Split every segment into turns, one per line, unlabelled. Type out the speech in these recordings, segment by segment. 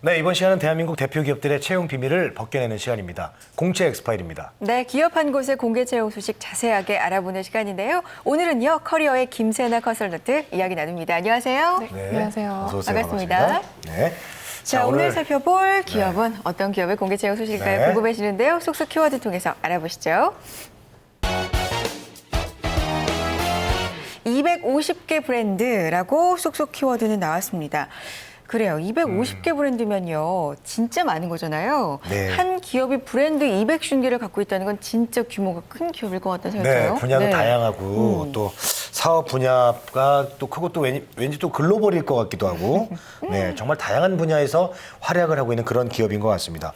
네, 이번 시간은 대한민국 대표 기업들의 채용 비밀을 벗겨내는 시간입니다. 공채 엑스파일입니다.
네, 기업 한 곳의 공개 채용 소식 자세하게 알아보는 시간인데요. 오늘은요, 커리어의 김세나 컨설턴트 이야기 나눕니다. 안녕하세요.
네, 안녕하세요.
어서 오세요.
반갑습니다.
네.
자, 오늘 살펴볼 기업은 어떤 기업의 공개 채용 소식일까요?
네.
궁금해지는데요. 쏙쏙 키워드 통해서 알아보시죠. 250개 브랜드라고 쏙쏙 키워드는 나왔습니다. 그래요. 250개 브랜드면요. 진짜 많은 거잖아요.
네.
한 기업이 브랜드 250개를 갖고 있다는 건 진짜 규모가 큰 기업일 것 같다는 생각이
네,
들어요.
분야도 다양하고 또 사업 분야가 또 크고 또 왠지 또 글로벌일 것 같기도 하고 네, 정말 다양한 분야에서 활약을 하고 있는 그런 기업인 것 같습니다.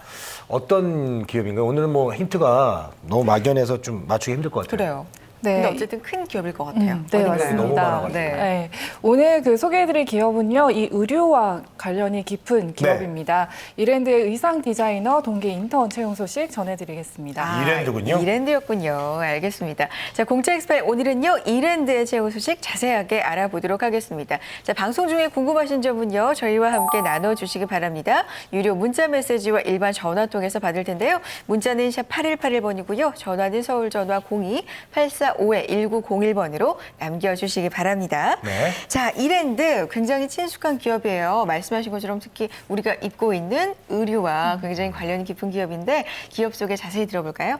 어떤 기업인가요? 오늘은 뭐 힌트가 너무 막연해서 좀 맞추기 힘들 것 같아요.
그래요.
네.
근데 어쨌든 큰 기업일 것 같아요.
네,
어딘가요?
맞습니다.
너무 많아가지고.
네.
네. 오늘 소개해드릴 기업은요, 이 의류와 관련이 깊은 기업입니다. 이랜드의 의상 디자이너 동계 인턴 채용 소식 전해드리겠습니다.
이랜드군요.
이랜드였군요. 알겠습니다. 자, 공채 엑스파일 오늘은요, 이랜드의 채용 소식 자세하게 알아보도록 하겠습니다. 자, 방송 중에 궁금하신 점은요, 저희와 함께 나눠주시기 바랍니다. 유료 문자 메시지와 일반 전화 통해서 받을 텐데요. 문자는 샵 8181번이고요. 전화는 서울 전화 02-845-1901번으로 남겨주시기 바랍니다.
네.
자, 이랜드 굉장히 친숙한 기업이에요. 말씀하신 것처럼 특히 우리가 입고 있는 의류와 굉장히 관련이 깊은 기업인데 기업 소개 자세히 들어볼까요?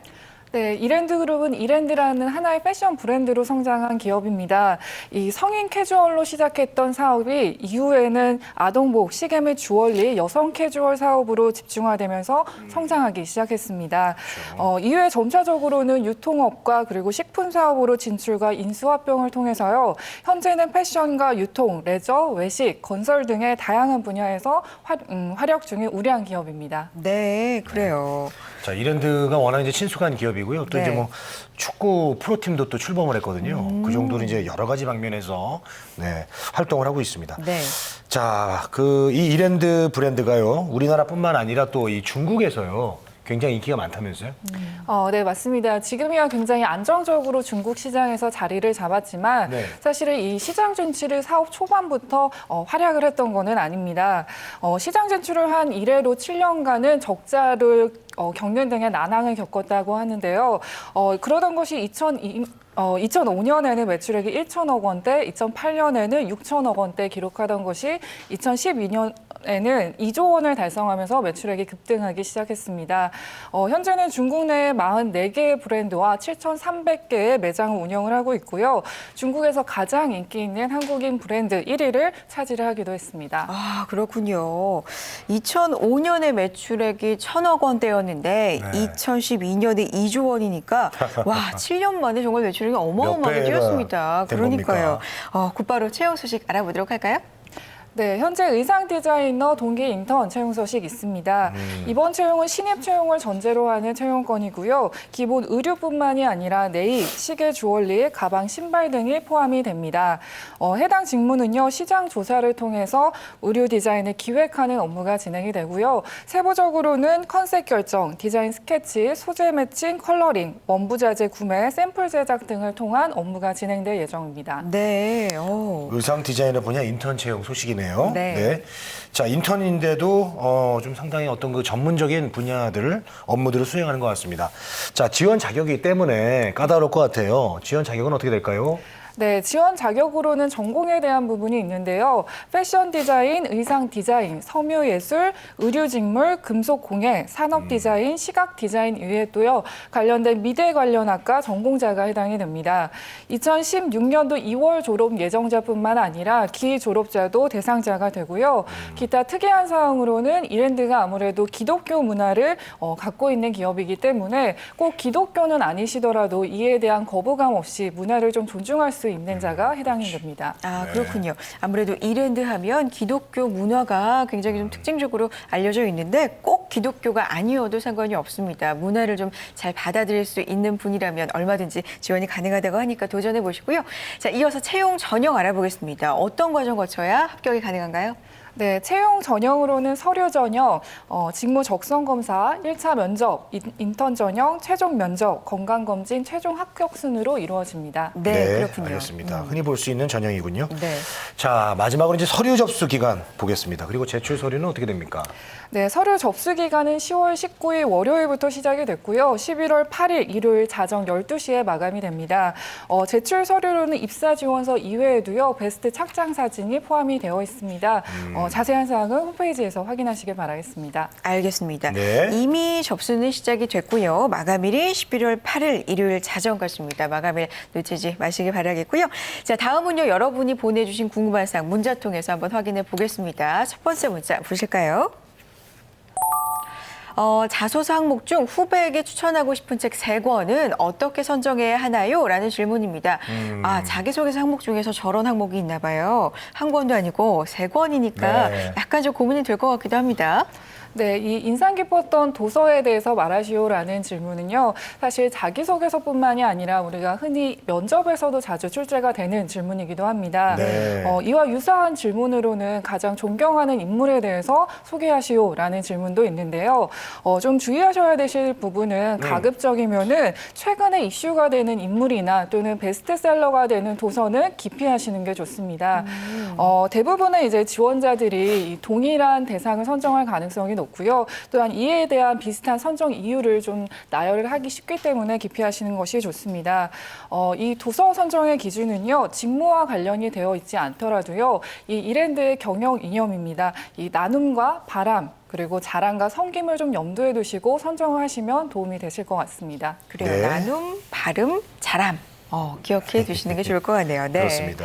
네, 이랜드 그룹은 이랜드라는 하나의 패션 브랜드로 성장한 기업입니다. 이 성인 캐주얼로 시작했던 사업이 이후에는 아동복, 시계 및 주얼리, 여성 캐주얼 사업으로 집중화되면서 성장하기 시작했습니다. 이후에 점차적으로는 유통업과 그리고 식품 사업으로 진출과 인수합병을 통해서요. 현재는 패션과 유통, 레저, 외식, 건설 등의 다양한 분야에서 활약 중인 우량 기업입니다.
네, 그래요.
자, 이랜드가 워낙 이제 친숙한 기업이고요. 또
네.
이제 뭐 축구 프로팀도 또 출범을 했거든요. 그 정도로 이제 여러 가지 방면에서 네, 활동을 하고 있습니다.
네.
자, 이 이랜드 브랜드가요. 우리나라뿐만 아니라 또 이 중국에서요. 굉장히 인기가 많다면서요?
네, 맞습니다. 지금이야 굉장히 안정적으로 중국 시장에서 자리를 잡았지만
네.
사실은 이 시장 진출을 사업 초반부터 활약을 했던 거는 아닙니다. 시장 진출을 한 이래로 7년간은 적자를 겪는 등의 난항을 겪었다고 하는데요. 그러던 것이 2005년에는 매출액이 1천억 원대, 2008년에는 6천억 원대 기록하던 것이 2012년에는 2조 원을 달성하면서 매출액이 급등하기 시작했습니다. 현재는 중국 내 44개의 브랜드와 7,300개의 매장을 운영을 하고 있고요. 중국에서 가장 인기 있는 한국인 브랜드 1위를 차지하기도 했습니다.
아, 그렇군요. 2005년에 매출액이 1,000억 원대였는데
네.
2012년에 2조 원이니까 와, 7년 만에 정말 매출액이 어마어마하게
몇 배가
뛰었습니다.
된
그러니까요.
겁니까?
곧바로 채용 소식 알아보도록 할까요?
네, 현재 의상 디자이너 동계 인턴 채용 소식 있습니다. 이번 채용은 신입 채용을 전제로 하는 채용건이고요. 기본 의류뿐만이 아니라 네일, 시계, 주얼리, 가방, 신발 등이 포함이 됩니다. 해당 직무는요, 시장 조사를 통해서 의류 디자인을 기획하는 업무가 진행이 되고요. 세부적으로는 컨셉 결정, 디자인 스케치, 소재 매칭, 컬러링, 원부자재 구매, 샘플 제작 등을 통한 업무가 진행될 예정입니다.
네.
의상 디자이너 분야 인턴 채용 소식이네요.
네.
자, 인턴인데도 좀 상당히 어떤 그 전문적인 업무들을 수행하는 것 같습니다. 자, 지원 자격이기 때문에 까다로울 것 같아요. 지원 자격은 어떻게 될까요?
네, 지원 자격으로는 전공에 대한 부분이 있는데요. 패션 디자인, 의상 디자인, 섬유 예술, 의류 직물, 금속 공예, 산업 디자인, 시각 디자인 이외에도요. 관련된 미대 관련 학과 전공자가 해당이 됩니다. 2016년도 2월 졸업 예정자뿐만 아니라 기졸업자도 대상자가 되고요. 기타 특이한 사항으로는 이랜드가 아무래도 기독교 문화를 갖고 있는 기업이기 때문에 꼭 기독교는 아니시더라도 이에 대한 거부감 없이 문화를 좀 존중할 수 있는 자가 해당이 됩니다.
아, 그렇군요. 아무래도 이랜드 하면 기독교 문화가 굉장히 좀 특징적으로 알려져 있는데 꼭 기독교가 아니어도 상관이 없습니다. 문화를 좀 잘 받아들일 수 있는 분이라면 얼마든지 지원이 가능하다고 하니까 도전해 보시고요. 자, 이어서 채용 전형 알아보겠습니다. 어떤 과정 거쳐야 합격이 가능한가요?
네, 채용 전형으로는 서류 전형, 직무 적성 검사, 1차 면접, 인턴 전형, 최종 면접, 건강검진, 최종 합격 순으로 이루어집니다.
네, 그렇군요.
알겠습니다. 흔히 볼 수 있는 전형이군요.
네.
자, 마지막으로 이제 서류 접수 기간 보겠습니다. 그리고 제출 서류는 어떻게 됩니까?
네, 서류 접수 기간은 10월 19일 월요일부터 시작이 됐고요. 11월 8일 일요일 자정 12시에 마감이 됩니다. 제출 서류로는 입사 지원서 이외에도요. 베스트 착장 사진이 포함이 되어 있습니다. 자세한 사항은 홈페이지에서 확인하시길 바라겠습니다.
알겠습니다.
네.
이미 접수는 시작이 됐고요. 마감일이 11월 8일 일요일 자정 같습니다. 마감일 놓치지 마시길 바라겠고요. 자, 다음은요. 여러분이 보내주신 궁금한 사항 문자 통해서 한번 확인해 보겠습니다. 첫 번째 문자 보실까요? 자소서 항목 중 후배에게 추천하고 싶은 책 3권은 어떻게 선정해야 하나요? 라는 질문입니다. 자기소개서 항목 중에서 저런 항목이 있나 봐요. 한 권도 아니고 3권이니까
네.
약간 좀 고민이 될 것 같기도 합니다.
네, 이 인상 깊었던 도서에 대해서 말하시오라는 질문은요. 사실 자기소개서뿐만이 아니라 우리가 흔히 면접에서도 자주 출제가 되는 질문이기도 합니다.
네.
이와 유사한 질문으로는 가장 존경하는 인물에 대해서 소개하시오라는 질문도 있는데요. 좀 주의하셔야 되실 부분은 가급적이면은 최근에 이슈가 되는 인물이나 또는 베스트셀러가 되는 도서는 기피하시는 게 좋습니다. 대부분의 이제 지원자들이 이 동일한 대상을 선정할 가능성이 높고요. 또한 이에 대한 비슷한 선정 이유를 좀 나열을 하기 쉽기 때문에 기피하시는 것이 좋습니다. 이 도서 선정의 기준은요. 직무와 관련이 되어 있지 않더라도요. 이 이랜드의 경영 이념입니다. 이 나눔과 바람 그리고 자랑과 섬김을 좀 염두에 두시고 선정하시면 도움이 되실 것 같습니다.
그래요.
네.
나눔, 바름, 자람. 기억해 두시는 게 좋을 것 같네요. 네.
그렇습니다.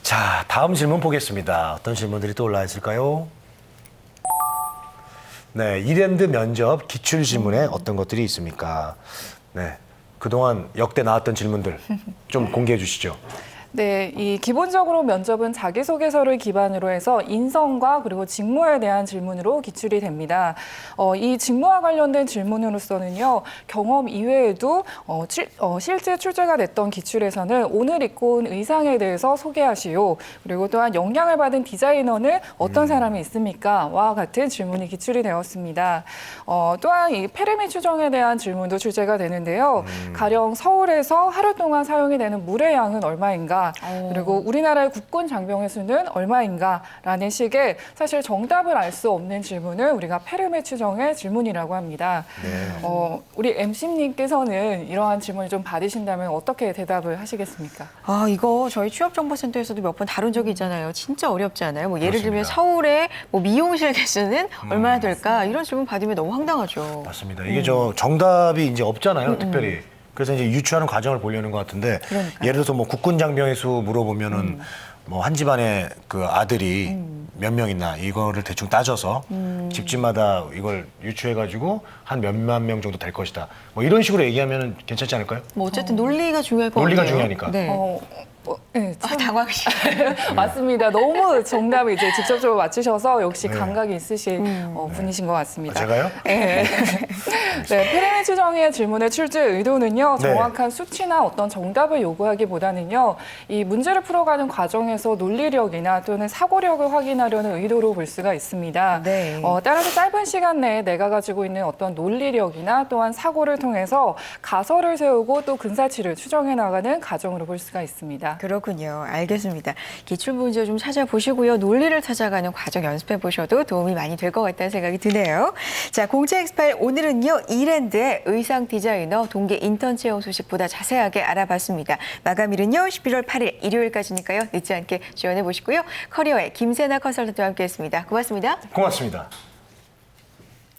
자, 다음 질문 보겠습니다. 어떤 질문들이 또 올라와 있을까요? 네, 이랜드 면접 기출 질문에 어떤 것들이 있습니까? 네, 그동안 역대 나왔던 질문들 좀 공개해 주시죠.
네, 이 기본적으로 면접은 자기소개서를 기반으로 해서 인성과 그리고 직무에 대한 질문으로 기출이 됩니다. 이 직무와 관련된 질문으로서는요, 경험 이외에도 실제 출제가 됐던 기출에서는 오늘 입고 온 의상에 대해서 소개하시오. 그리고 또한 영향을 받은 디자이너는 어떤 사람이 있습니까? 와 같은 질문이 기출이 되었습니다. 또한 이 페르미 추정에 대한 질문도 출제가 되는데요. 가령 서울에서 하루 동안 사용이 되는 물의 양은 얼마인가? 그리고 우리나라의 국군 장병의 수는 얼마인가라는 식의 사실 정답을 알 수 없는 질문을 우리가 페르미 추정의 질문이라고 합니다.
네.
우리 MC님께서는 이러한 질문을 좀 받으신다면 어떻게 대답을 하시겠습니까?
이거 저희 취업정보센터에서도 몇 번 다룬 적이 있잖아요. 진짜 어렵지 않아요? 뭐 예를 들면
그렇습니다.
서울의 뭐 미용실 개수는 얼마나 될까? 이런 질문 받으면 너무 황당하죠.
맞습니다. 이게 저 정답이 이제 없잖아요, 특별히. 그래서 이제 유추하는 과정을 보려는 것 같은데,
그러니까요.
예를 들어서 뭐 국군 장병의 수 물어보면은 뭐 한 집안에 그 아들이 몇 명 있나 이거를 대충 따져서 집집마다 이걸 유추해가지고 한 몇만 명 정도 될 것이다. 뭐 이런 식으로 얘기하면 괜찮지 않을까요?
뭐 어쨌든 논리가 중요할 것
논리가
같아요.
중요하니까.
네.
네,
당황하시네.
맞습니다. 너무 정답을 이제 직접적으로 맞추셔서 역시 감각이 있으신 분이신 것 같습니다.
제가요?
네. 네, 페르미 추정의 질문의 출제 의도는요,
네.
정확한 수치나 어떤 정답을 요구하기보다는요, 이 문제를 풀어가는 과정에서 논리력이나 또는 사고력을 확인하려는 의도로 볼 수가 있습니다.
네.
따라서 짧은 시간 내에 내가 가지고 있는 어떤 논리력이나 또한 사고를 통해서 가설을 세우고 또 근사치를 추정해 나가는 과정으로 볼 수가 있습니다.
그렇군요. 알겠습니다. 기출문제 좀 찾아보시고요. 논리를 찾아가는 과정 연습해 보셔도 도움이 많이 될 것 같다는 생각이 드네요. 자, 공채 엑스파일 오늘은요. 이랜드의 의상 디자이너 동계 인턴 채용 소식보다 자세하게 알아봤습니다. 마감일은요. 11월 8일 일요일까지니까요. 늦지 않게 지원해 보시고요. 커리어의 김세나 컨설턴트와 함께했습니다. 고맙습니다.
고맙습니다.